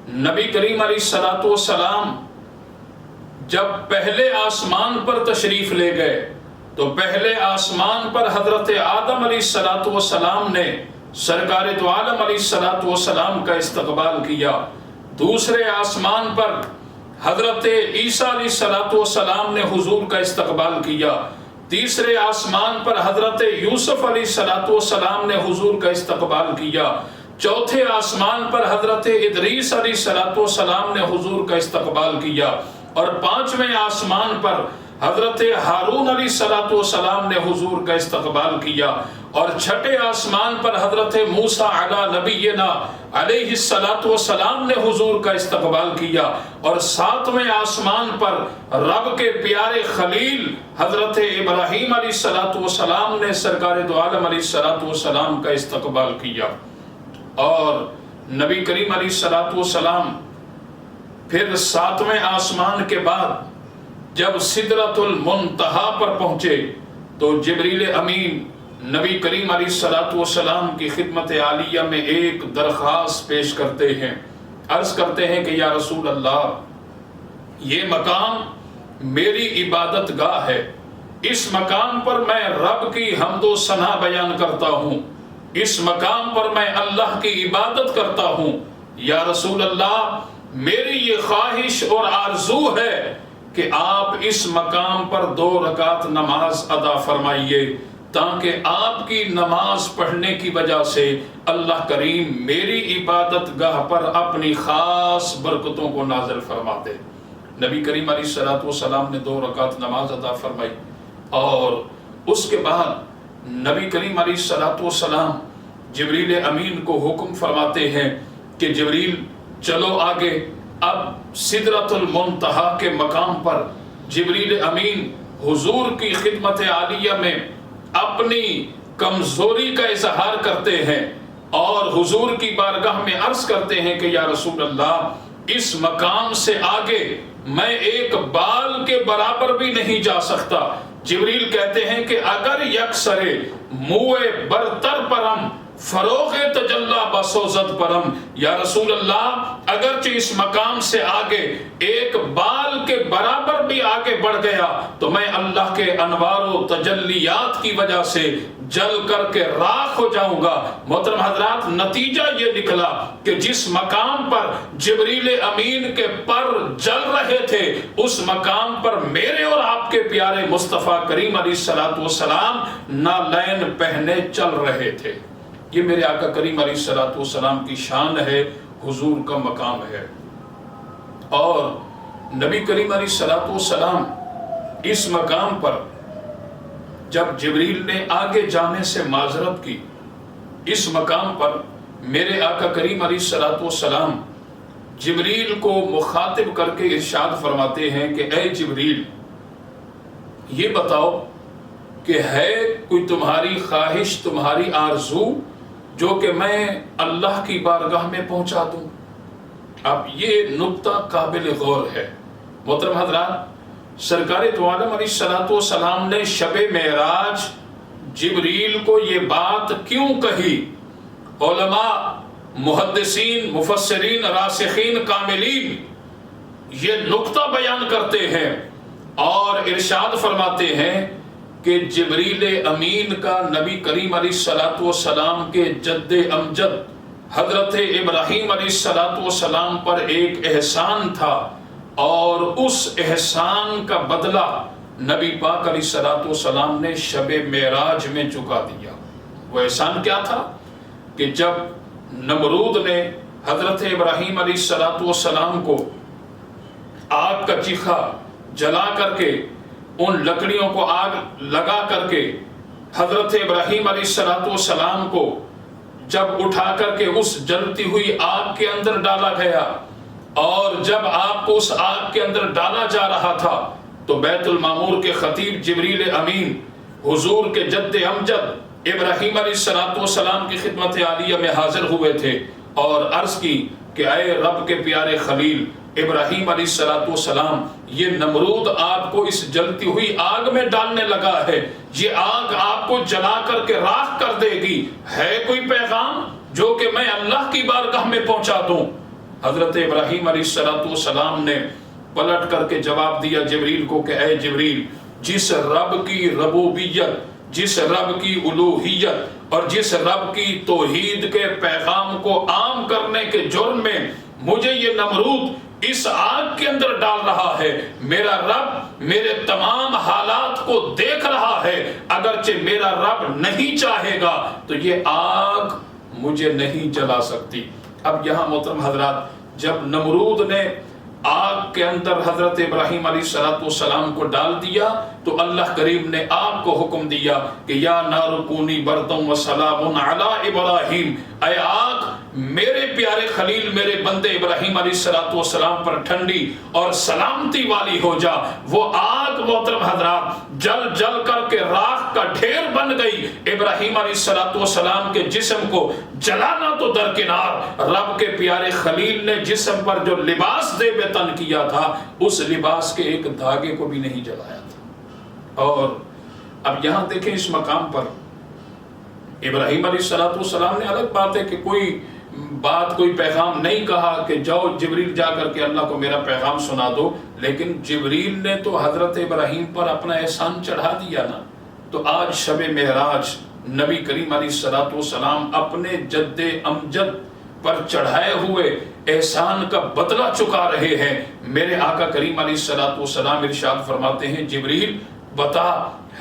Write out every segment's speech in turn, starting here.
نبی کریم علیہ الصلوۃ والسلام جب پہلے آسمان پر تشریف لے گئے تو پہلے آسمان پر حضرت آدم علیہ الصلوۃ والسلام نے سرکار دو عالم علیہ الصلوۃ والسلام کا استقبال کیا۔ دوسرے آسمان پر حضرت عیسیٰ علیہ الصلوۃ والسلام نے حضور کا استقبال کیا۔ تیسرے آسمان پر حضرت یوسف علیہ الصلوۃ والسلام نے حضور کا استقبال کیا۔ چوتھے آسمان پر حضرت ادریس علیہ الصلوۃ والسلام نے حضور کا استقبال کیا، اور پانچویں آسمان پر حضرت ہارون علیہ الصلوۃ والسلام نے حضور کا استقبال کیا، اور چھٹے آسمان پر حضرت موسیٰ علی نبینا علیہ الصلوۃ والسلام نے حضور کا استقبال کیا، اور ساتویں آسمان پر رب کے پیارے خلیل حضرت ابراہیم علیہ الصلوۃ والسلام نے سرکار دو عالم علیہ الصلوۃ والسلام کا استقبال کیا۔ اور نبی کریم علیہ الصلوۃ والسلام پھر ساتویں آسمان کے بعد جب سدرۃ المنتہا پر پہنچے تو جبریل امین نبی کریم علیہ الصلوۃ والسلام کی خدمت عالیہ میں ایک درخواست پیش کرتے ہیں، عرض کرتے ہیں کہ یا رسول اللہ، یہ مقام میری عبادت گاہ ہے، اس مقام پر میں رب کی حمد و ثنا بیان کرتا ہوں، اس مقام پر میں اللہ کی عبادت کرتا ہوں۔ یا رسول اللہ، میری یہ خواہش اور آرزو ہے کہ آپ اس مقام پر 2 رکعت نماز ادا فرمائیے، تاکہ آپ کی نماز پڑھنے کی وجہ سے اللہ کریم میری عبادت گاہ پر اپنی خاص برکتوں کو نازل فرما دے۔ نبی کریم علیہ الصلوۃ والسلام نے 2 رکعت نماز ادا فرمائی، اور اس کے بعد نبی کریم علیہ الصلوۃ والسلام جبریل امین کو حکم فرماتے ہیں کہ جبریل چلو آگے۔ اب سدرۃ المنتہا کے مقام پر جبریل امین حضور کی خدمت عالیہ میں اپنی کمزوری کا اظہار کرتے ہیں، اور حضور کی بارگاہ میں عرض کرتے ہیں کہ یا رسول اللہ، اس مقام سے آگے میں ایک بال کے برابر بھی نہیں جا سکتا۔ جبریل کہتے ہیں کہ اگر یکسرے موئے برتر پرم فروغ تجلا بسوزد پرم، یا رسول اللہ، اگرچہ اس مقام سے آگے ایک بال کے برابر بھی آگے بڑھ گیا تو میں اللہ کے انوار و تجلیات کی وجہ سے جل کر کے راکھ ہو جاؤں گا۔ محترم حضرات، نتیجہ یہ نکلا کہ جس مقام پر جبریل امین کے پر جل رہے تھے، اس مقام پر میرے اور آپ کے پیارے مصطفیٰ کریم علیہ الصلوۃ والسلام نالین پہنے چل رہے تھے۔ یہ میرے آقا کریم علیہ الصلوۃ والسلام کی شان ہے، حضور کا مقام ہے۔ اور نبی کریم علیہ الصلوۃ والسلام اس مقام پر جب جبریل نے آگے جانے سے معذرت کی، اس مقام پر میرے آقا کریم علیہ الصلوۃ والسلام جبریل کو مخاطب کر کے ارشاد فرماتے ہیں کہ اے جبریل، یہ بتاؤ کہ ہے کوئی تمہاری خواہش، تمہاری آرزو جو کہ میں اللہ کی بارگاہ میں پہنچا دوں؟ اب یہ نقطہ قابل غور ہے۔ محترم حضرات، سرکار دو عالم علیہ الصلوۃ والسلام نے شب معراج جبریل کو یہ بات کیوں کہی؟ علماء، محدثین، مفسرین، راسخین، کاملین یہ نقطہ بیان کرتے ہیں اور ارشاد فرماتے ہیں کہ جبریل امین کا نبی کریم علیہ الصلوۃ والسلام کے جد امجد حضرت ابراہیم علیہ الصلوۃ والسلام پر ایک احسان تھا، اور اس احسان کا بدلہ نبی پاک علیہ الصلوۃ والسلام نے شب معراج میں چکا دیا۔ وہ احسان کیا تھا کہ جب نمرود نے حضرت ابراہیم علیہ الصلوۃ والسلام کو آگ کا چیخا جلا کر کے، ان لکڑیوں کو آگ لگا کر کے حضرت ابراہیم علیہ الصلوۃ والسلام کو جب اٹھا کر کے اس جلتی ہوئی آگ کے اندر ڈالا گیا، اور جب آپ کو اس آگ کے اندر ڈالا جا رہا تھا تو بیت المعمور کے خطیب جبریل امین حضور کے جد امجد ابراہیم علیہ الصلوۃ والسلام کی خدمت عالیہ میں حاضر ہوئے تھے اور عرض کی کہ اے رب کے پیارے خلیل ابراہیم علیہ الصلوۃ والسلام، یہ نمرود آپ کو اس جلتی ہوئی آگ میں ڈالنے لگا ہے، یہ آگ آپ کو جلا کر کے راکھ کر دے گی، ہے کوئی پیغام جو کہ میں اللہ کی بارگاہ میں پہنچا دوں؟ حضرت ابراہیم علیہ السلام نے پلٹ کر کے جواب دیا جبریل کو کہ اے جبریل، جس رب کی ربوبیت، جس رب کی الوہیت اور جس رب کی توحید کے پیغام کو عام کرنے کے جرم میں مجھے یہ نمرود اس آگ کے اندر ڈال رہا ہے، میرا رب میرے تمام حالات کو دیکھ رہا ہے، اگرچہ میرا رب نہیں چاہے گا تو یہ آگ مجھے نہیں جلا سکتی۔ اب یہاں محترم حضرات، جب نمرود نے آگ کے اندر حضرت ابراہیم علیہ السلام کو ڈال دیا تو اللہ کریم نے آگ کو حکم دیا کہ یا نار کونی بردم و سلام علی ابراہیم، اے آگ میرے پیارے خلیل میرے بندے ابراہیم علیہ السلام پر ٹھنڈی اور سلامتی والی ہو جا۔ وہ آگ محترم حضرات جل جل کر کے راکھ کا ڈھیر بن گئی۔ ابراہیم علیہ السلام کے جسم کو جلانا تو درکنار، رب کے پیارے خلیل نے جسم پر جو لباس دے بے تن کیا تھا اس لباس کے ایک دھاگے کو بھی نہیں جلایا تھا۔ اور اب یہاں دیکھیں اس مقام پر ابراہیم علیہ السلام نے، الگ بات ہے کہ کوئی بات کوئی پیغام نہیں کہا کہ جاؤ جبریل جا کر کے اللہ کو میرا پیغام سنا دو، لیکن جبریل نے تو حضرت ابراہیم پر اپنا احسان چڑھا دیا نا۔ تو آج شب معراج نبی کریم علیہ السلام اپنے جد امجد پر چڑھائے ہوئے احسان کا بدلہ چکا رہے ہیں۔ میرے آقا کریم علیہ السلام ارشاد فرماتے ہیں جبریل بتا،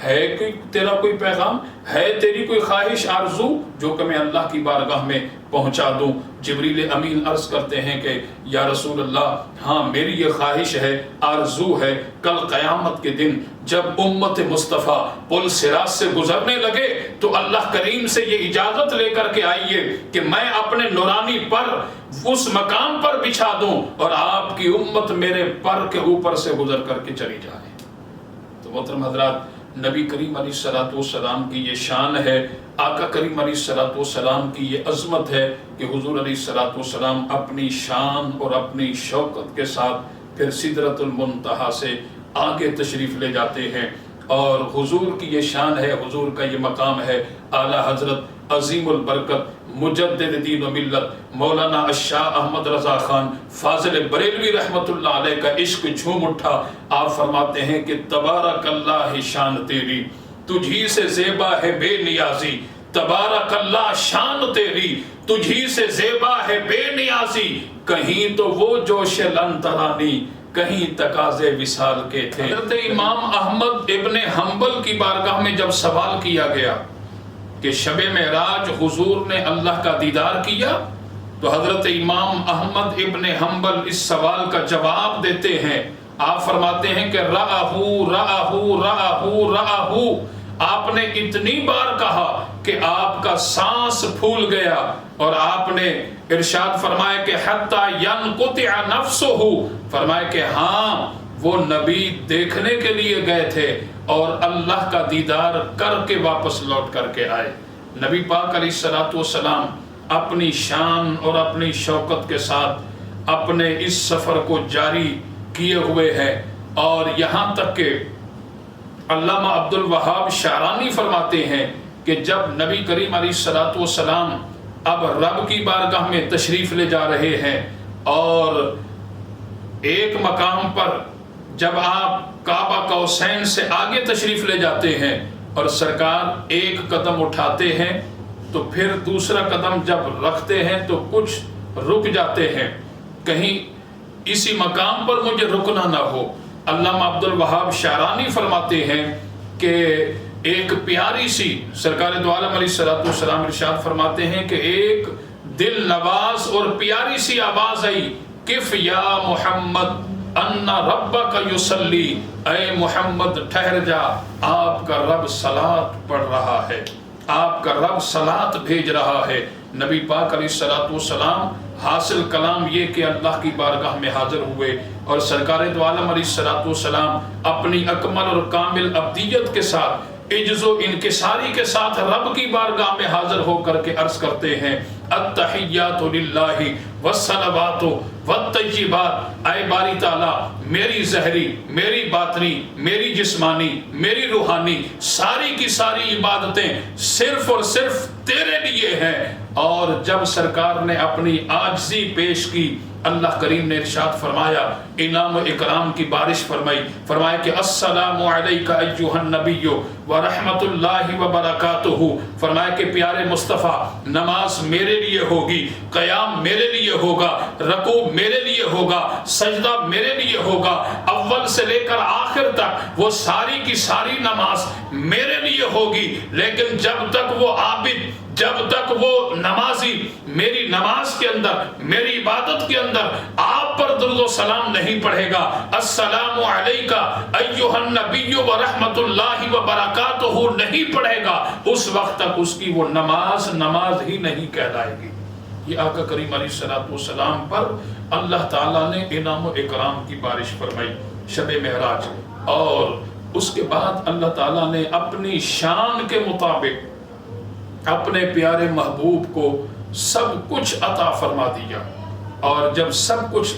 ہے کہ تیرا کوئی پیغام ہے، تیری کوئی خواہش آرزو جو کہ میں اللہ کی بارگاہ میں پہنچا دوں؟ جبریل امین عرض کرتے ہیں کہ یا رسول اللہ ہاں میری یہ خواہش ہے، آرزو ہے، کل قیامت کے دن جب امت مصطفیٰ پل صراط سے گزرنے لگے تو اللہ کریم سے یہ اجازت لے کر کے آئیے کہ میں اپنے نورانی پر اس مقام پر بچھا دوں اور آپ کی امت میرے پر کے اوپر سے گزر کر کے چلی جائے۔ تو محترم حضرات، نبی کریم علیہ السلام کی یہ شان ہے، آقا کریم علیہ السلام کی یہ عظمت ہے کہ حضور علیہ السلام اپنی شان اور اپنی شوکت کے ساتھ پھر سدرۃ المنتہا سے آگے تشریف لے جاتے ہیں۔ اور حضور کی یہ شان ہے، حضور کا یہ مقام ہے، اعلیٰ حضرت عظیم البرکت مجدد دین و ملت مولانا الشاہ احمد رضا خان فاضل بریلوی رحمت اللہ علیہ کا عشق جھوم اٹھا۔ آپ فرماتے ہیں کہ تبارک اللہ شان تیری، تجھی سے زیبا ہے بے نیازی، تبارک اللہ شان تیری، تجھی سے زیبا ہے بے نیازی، کہیں تو وہ جوش لن ترانی، کہیں تقاضے وصال کے تھے۔ حضرت امام احمد ابن حنبل کی بارگاہ میں جب سوال کیا گیا کہ شب معراج حضور نے اللہ کا دیدار کیا تو حضرت امام احمد ابن حنبل اس سوال کا جواب دیتے ہیں۔ آپ فرماتے ہیں کہ رآہو رآہو رآہو رآہو، آپ نے اتنی بار کہا کہ آپ کا سانس پھول گیا، اور آپ نے ارشاد فرمایا کہ حتی ینقطع نفسہ، فرمایا کہ ہاں وہ نبی دیکھنے کے لیے گئے تھے اور اللہ کا دیدار کر کے واپس لوٹ کر کے آئے۔ نبی پاک علیہ السلام اپنی شان اور اپنی شوکت کے ساتھ اپنے اس سفر کو جاری کیے ہوئے ہیں، اور یہاں تک کہ علامہ عبد الوہاب شعرانی فرماتے ہیں کہ جب نبی کریم علیہ السلام اب رب کی بارگاہ میں تشریف لے جا رہے ہیں اور ایک مقام پر جب آپ کعبہ قوسین سے آگے تشریف لے جاتے ہیں اور سرکار ایک قدم اٹھاتے ہیں تو پھر دوسرا قدم جب رکھتے ہیں تو کچھ رک جاتے ہیں، کہیں اسی مقام پر مجھے رکنا نہ ہو۔ علامہ عبد الوہاب شعرانی فرماتے ہیں کہ ایک پیاری سی، سرکار دو عالم علیہ السلام ارشاد فرماتے ہیں کہ ایک دل نواز اور پیاری سی آواز آئی، کف یا محمد ان ربک یصلی، اے محمد ٹھہر جا، آپ کا رب صلاۃ پڑھ رہا ہے، آپ کا رب صلاۃ بھیج رہا ہے۔ نبی پاک علیہ السلام حاصل کلام یہ کہ اللہ کی بارگاہ میں حاضر ہوئے اور سرکار دو عالم علیہ السلام اپنی اکمل اور کامل عبدیت کے ساتھ عجز و انکساری کے ساتھ رب کی بارگاہ میں حاضر ہو کر کے عرض کرتے ہیں التحیات للہ والصلوات والطیبات، اے باری تعالیٰ میری ظاہری، میری باطنی، میری جسمانی، میری روحانی ساری کی ساری عبادتیں صرف اور صرف تیرے لیے ہیں۔ اور جب سرکار نے اپنی عاجزی پیش کی اللہ کریم نے ارشاد فرمایا، انعام و اکرام کی بارش فرمائی، فرمایا کہ السلام علیک ایھا النبی ورحمۃ اللہ وبرکاتہ، فرمایا کہ پیارے مصطفیٰ نماز میرے لیے ہوگی، قیام میرے لیے ہوگا، رکوع میرے لیے ہوگا، سجدہ میرے لیے ہوگا، اول سے لے کر آخر تک وہ ساری کی ساری نماز میرے لیے ہوگی، لیکن جب تک وہ عابد، جب تک وہ نمازی میری نماز کے اندر، میری عبادت کے اندر آپ پر درود و سلام نہیں پڑھے گا، السلام علیک ایھا النبی ورحمۃ اللہ وبرکاتہ نہیں پڑھے گا، اس وقت تک اس کی وہ نماز نماز ہی نہیں کہلائے گی۔ یہ آقا کریم علیہ الصلوۃ والسلام پر اللہ تعالیٰ نے انعام و اکرام کی بارش فرمائی شب معراج، اور اس کے بعد اللہ تعالیٰ نے اپنی شان کے مطابق اپنے پیارے محبوب کو سب کچھ عطا فرما دیا، اور جب سب کچھ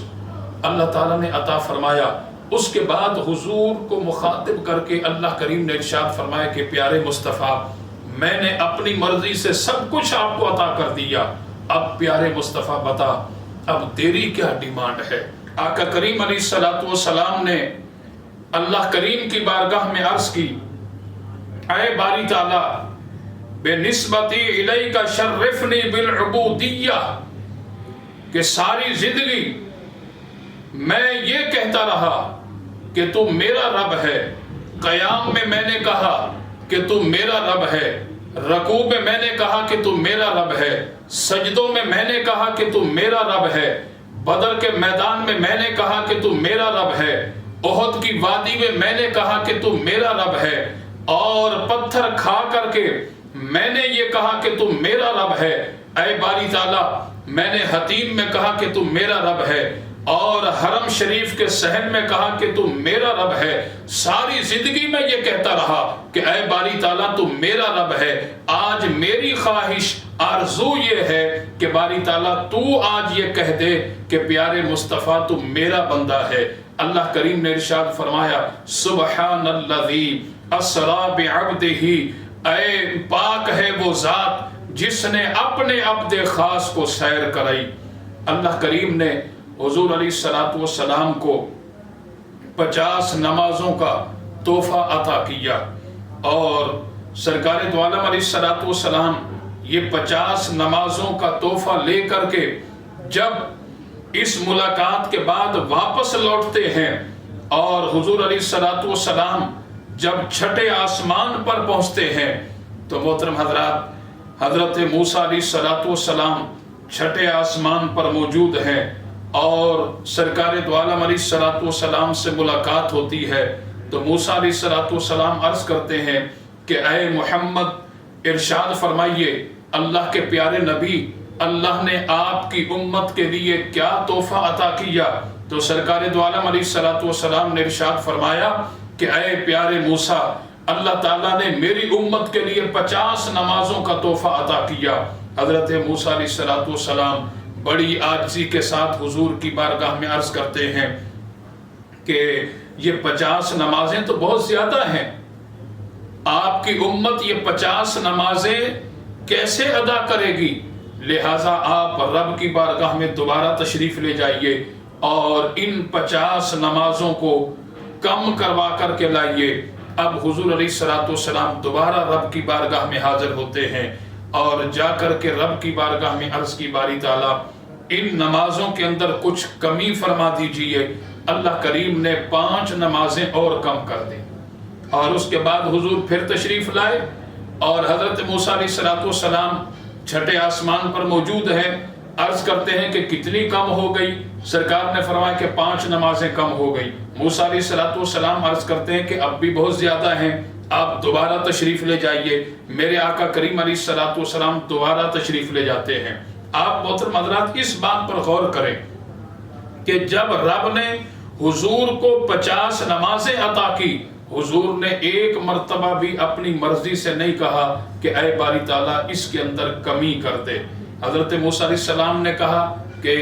اللہ تعالیٰ نے عطا فرمایا، اس کے بعد حضور کو مخاطب کر کے اللہ کریم نے ارشاد فرمایا کہ پیارے مصطفیٰ میں نے اپنی مرضی سے سب کچھ آپ کو عطا کر دیا، اب پیارے مصطفیٰ بتا اب تیری کیا ڈیمانڈ ہے؟ آقا کریم علیہ الصلوۃ والسلام نے اللہ کریم کی بارگاہ میں عرض کی، اے باری تعالیٰ بنسبتی الیک شرفنی بالعبودیہ، کہ ساری زندگی میں یہ کہتا رہا کہ تو میرا رب ہے، قیام میں نے کہا کہ تو میرا رب ہے، رکوع میں میں نے کہا کہ تو میرا رب ہے، سجدوں میں نے کہا کہ تو میرا رب ہے، بدر کے میدان میں نے کہا کہ تو میرا رب ہے، احد کی وادی میں نے کہا کہ تو میرا رب ہے، اور پتھر کھا کر کے میں نے یہ کہا کہ تو میرا رب ہے، اے باری تعالیٰ میں نے حتیم میں کہا کہ تو میرا رب ہے، اور حرم شریف کے صحن میں کہا کہ تو میرا رب ہے، ساری زندگی میں یہ کہتا رہا کہ اے باری تعالیٰ تو میرا رب ہے، آج میری خواہش آرزو یہ ہے کہ باری تعالیٰ تو آج یہ کہہ دے کہ پیارے مصطفیٰ تو میرا بندہ ہے۔ اللہ کریم نے ارشاد فرمایا، سبحان الذی اسری بعبدہ، اے پاک ہے وہ ذات جس نے اپنے عبد خاص کو سیر کرائی۔ اللہ کریم نے حضور علیہ الصلوۃ والسلام کو 50 نمازوں کا تحفہ عطا کیا، اور سرکار دو عالم علیہ الصلوۃ والسلام یہ 50 نمازوں کا تحفہ لے کر کے جب اس ملاقات کے بعد واپس لوٹتے ہیں، اور حضور علیہ الصلوۃ والسلام جب چھٹے آسمان پر پہنچتے ہیں تو محترم حضرات، حضرت موسیٰ علیہ الصلوۃ والسلام چھٹے آسمان پر موجود ہیں، اور سرکار دو عالم علیہ الصلوۃ والسلام سے ملاقات ہوتی ہے، تو موسیٰ علیہ الصلوۃ والسلام عرض کرتے ہیں کہ اے محمد ارشاد فرمائیے اللہ کے پیارے نبی، اللہ نے آپ کی امت کے لیے کیا تحفہ عطا کیا؟ تو سرکار دو عالم علیہ الصلوۃ والسلام نے ارشاد فرمایا کہ اے پیارے موسیٰ، اللہ تعالیٰ نے میری امت کے لیے 50 نمازوں کا تحفہ عطا کیا۔ حضرت موسیٰ علیہ الصلوۃ والسلام بڑی عاجزی کے ساتھ حضور کی بارگاہ میں عرض کرتے ہیں کہ یہ 50 نمازیں تو بہت زیادہ ہیں، آپ کی امت یہ 50 نمازیں کیسے ادا کرے گی؟ لہٰذا آپ رب کی بارگاہ میں دوبارہ تشریف لے جائیے اور ان 50 نمازوں کو کم کروا کر کے لائیے۔ اب حضور علیہ الصلوۃ والسلام دوبارہ رب کی بارگاہ میں حاضر ہوتے ہیں، اور جا کر کے رب کی بارگاہ میں عرض کی باری تعالیٰ ان نمازوں کے اندر کچھ کمی فرما دیجئے۔ اللہ کریم نے 5 نمازیں اور کم کر دیں، اور اس کے بعد حضور پھر تشریف لائے، اور حضرت موسیٰ علیہ الصلوۃ والسلام چھٹے آسمان پر موجود ہیں، عرض کرتے ہیں کہ کتنی کم ہو گئی؟ سرکار نے فرمایا کہ 5 نمازیں کم ہو گئی۔ موسیٰ علیہ الصلوۃ والسلام عرض کرتے ہیں کہ اب بھی بہت زیادہ ہیں، آپ دوبارہ تشریف لے جائیے۔ میرے آقا کریم علیہ الصلوۃ والسلام دوبارہ تشریف لے جاتے ہیں۔ آپ محترم حضرات اس بات پر غور کریں کہ جب رب نے حضور کو 50 نمازیں عطا کی، حضور نے ایک مرتبہ بھی اپنی مرضی سے نہیں کہا کہ اے باری تعالیٰ اس کے اندر کمی کر دے۔ حضرت موسیٰ علیہ السلام نے کہا کہ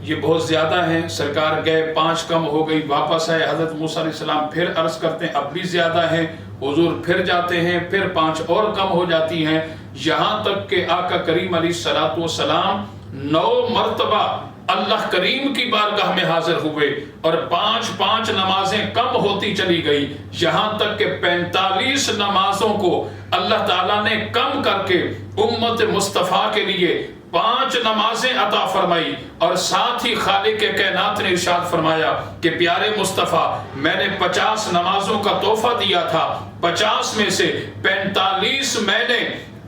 یہ بہت زیادہ ہیں، سرکار گئے 5 کم ہو گئی، واپس آئے، حضرت موسیٰ علیہ السلام پھر عرض کرتے ہیں اب بھی زیادہ ہیں، حضور پھر جاتے ہیں، پھر 5 اور کم ہو جاتی ہیں، یہاں تک کہ آقا کریم علیہ الصلوۃ والسلام 9 مرتبہ اللہ کریم کی بارگاہ میں حاضر ہوئے اور 5 نمازیں کم ہوتی چلی گئی، یہاں تک کہ 45 نمازوں کو اللہ تعالیٰ نے کم کر کے امت مصطفیٰ کے لیے 5 نمازیں عطا فرمائی، اور ساتھ ہی خالق کائنات نے ارشاد فرمایا کہ پیارے مصطفیٰ میں نے 50 نمازوں کا تحفہ دیا تھا، 50 میں سے 45 میں نے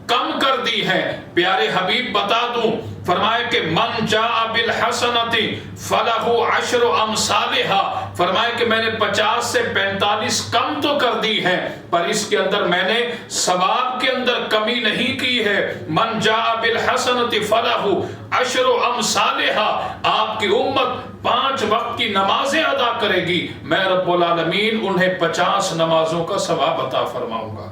کم کر دی ہے۔ پیارے حبیب بتا دوں، فرمائے کہ من جاء بالحسنۃ فلہ 10 امثالھا، فرمائے کہ میں نے 50 سے 45 کم تو کر دی ہے، پر اس کے اندر میں نے ثواب کے اندر کمی نہیں کی ہے۔ من جاء بالحسنۃ فلہ 10 امثالھا، آپ کی امت 5 وقت کی نمازیں ادا کرے گی، میں رب العالمین انہیں 50 نمازوں کا ثواب عطا فرماؤں گا۔